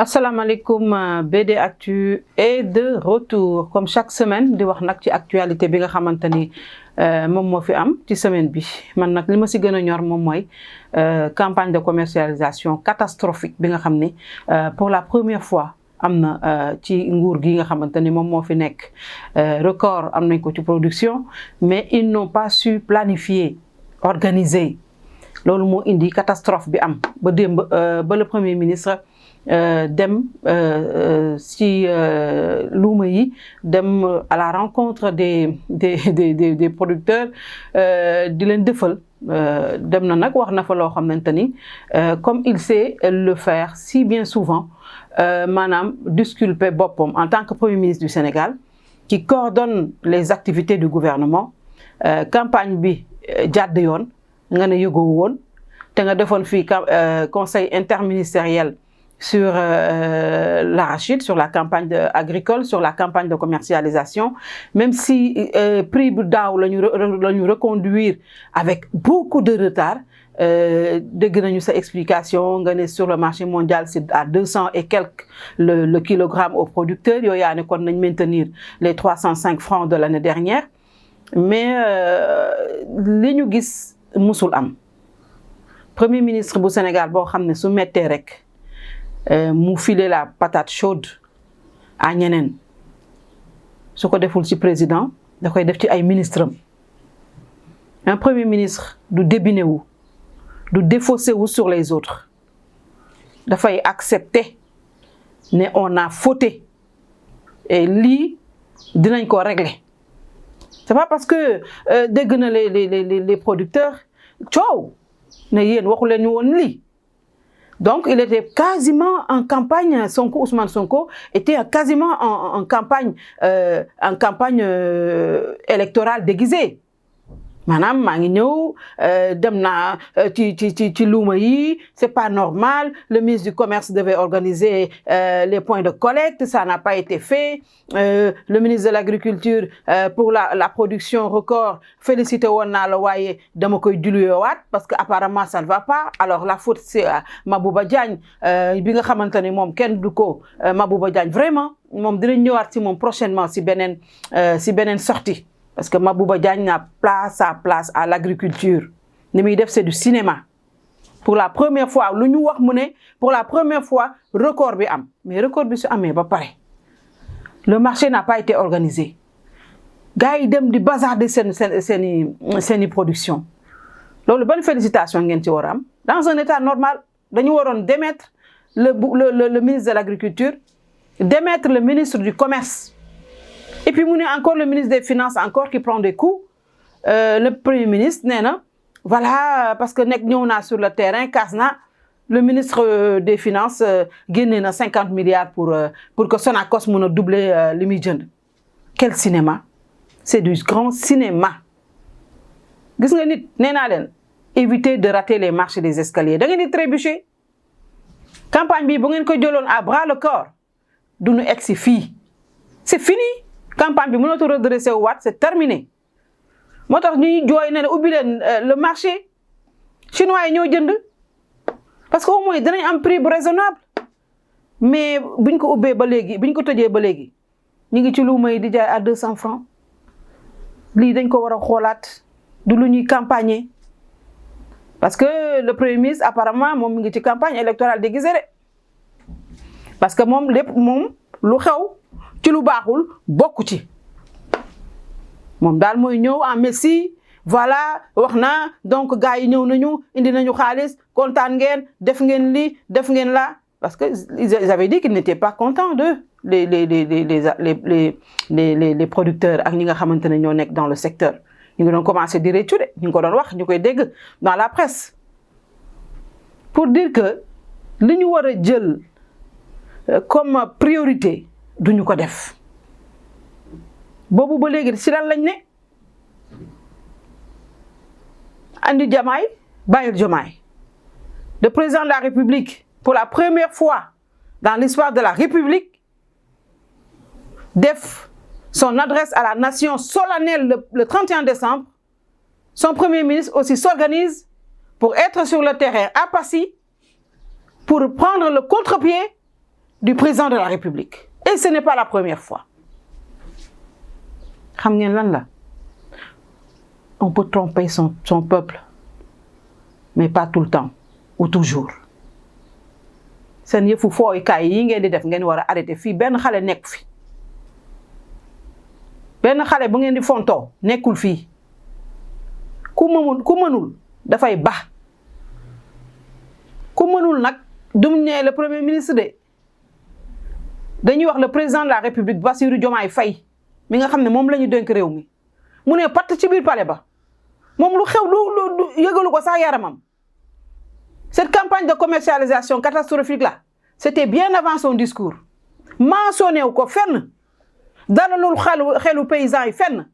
asalaamaaleykum BD Actu est de retour comme chaque semaine di wax nag ci actualité bi nga xamante ni moom moo fi am ci semaine bi man nag li ma si gën a ñor moom mooy campagne de commercialisation catastrophique bi nga xam ni pour la première fois am na ci nguur gi nga xamante ni moom moo fi nekk record am nañ ko ci production mais ils n'ont pas su planifier organiser loolu moo indi catastrophe bi am ba démb ba le premier ministre dem si luuma yi dem à la rencontre des producteurs di leen defal dem na nag wax na fa loo xamante ni comme il sait le faire si bien souvent maanaam disculper boppam en tant que premier ministre du Sénégal qui coordonne les activités du gouvernement campagne bi jàdd yoon nga ne yëgoo woon te nga defoon fii conseil interministériel sur l'arachide, sur la campagne agricole, sur la campagne de commercialisation, même si prix bu daaw la ñu reconduire avec beaucoup de retard. Dégg nañu sa explication nga ne sur le marché mondial c'est à 200 et quelques le kilogramme au producteur yooyu yaa ne kon nañ maintenir les 305 francs de l'année dernière mais li ñu gis musul am premier ministre bu Sénégal boo xam ne su mettee rek mu filer la patate chaude à ñeneen su ko deful ci président da koy def ci ay ministres am un premier ministre du débiner wu du défausser wu sur les autres dafay accepter ne on a fauté et lii dinañ ko régler c'est pas parce que dégg na les producteurs coow ne yéen waxu leen ñu woon lii. Donc, il était quasiment en campagne, Ousmane Sonko était quasiment en campagne électorale déguisée. Maanaam maa ngi ñëw dem naa ci luuma yi c'est pas normal le ministre du commerce devait organiser les points de collecte ça n'a pas été fait le ministre de l'agriculture pour la production record félicité woon naa la waaye dama koy diluyewaat parce que apparemment ça ne va pas alors la faute c'est Mabouba Diagne bi nga xamante ne moom kenn du ko Mabouba Diagne vraiment moom dinañ ñëwaat ci moom prochainement ci beneen sortie parce que Mabouba Diagne n'a pas sa place à l'agriculture li muy def c'est du cinéma pour la première fois lu ñu wax mu ne pour la première fois record bi am mais record bi su amee ba pare le marché n'a pas été organisé gars yi dem di bazarder seeni production loolu bonne félicitation ngeen ci war a am dans un état normal dañu waroon démettre le ministre de l'agriculture démettre le ministre du commerce. Et puis mu ne encore le ministre des finances encore qui prend des coups le premier ministre nee na voilà parce que nekk ñëw naa sur le terrain kaas na le ministre des finances génnee na 50 milliards pour que Sonacos mën a doubler li muy jënd. Quel cinéma c'est du grand cinéma gis nga nit nee naa leen éviter de rater les marches des escaliers da ngeen di trébucher campagne bi bu ngeen ko jëloon à bras le corps du ñu egg si fii c'est fini. Campagne bi mënatu redresser waat c'est terminé moo tax ñuy jooy ne ubbi leen le marché chinois yi ñoo jënd parce que au moins dinañ am prix bu raisonnable mais buñ ko ubbee ba léegi buñ ko tëjee ba léegi ñu ngi ci luuma yi di jaay à 200 francs lii dañ ko war a xoolaat du lu ñuy campagner parce que le premier ministre apparemment moom mi ngi ci campagne électorale déguisée de parce que moom lépp moom lu xew ci lu baaxul bokku ci moom daal mooy ñëw en messie voilà wax naa donc gars yi ñëw nañu indi nañu xaalis kontaan ngeen def ngeen lii def ngeen la parce que ils avaient dit qu'ils n'étaient pas contents de les producteurs ak ñi nga xamante ne ñoo nekk dans le secteur ñu ngi doon commencé di réccu de ñu ngi ko doon wax ñu koy dégg dans la presse pour dire que li ñu war a jël comme priorité duñu ko def boobu ba léegi ci lan lañ ne andi Diomaye bàyyil Diomaye le président de la République pour la première fois dans l'histoire de la République def son adresse à la nation solennelle le 31 décembre son premier ministre aussi s'organise pour être sur le terrain à Passy pour prendre le contre-pied du président de la République. Et ce n'est pas la première fois. Xam ngeen lan la? On peut tromper son peuple, mais pas tout le temps ou toujours. Seen yëfu fooykaay yi ngeen di def ngeen war a arrêter fii benn xale nekk fi. Benn xale bu ngeen di fontoo nekkul fii. Ku mënul dafay baax. Ku mënul nag duñ ne le premier ministre de dañuy wax le président de la République Bassirou Diomaye Faye mi nga xam ne moom la ñu dénk réew mi mu ne patt ci biir palais ba moom lu xew lu yëgalu ko sax yaramam. Cette campagne de commercialisation catastrophique là c'était bien avant son discours mentionné wu ko fenn dalalul xelu paysans yi fenn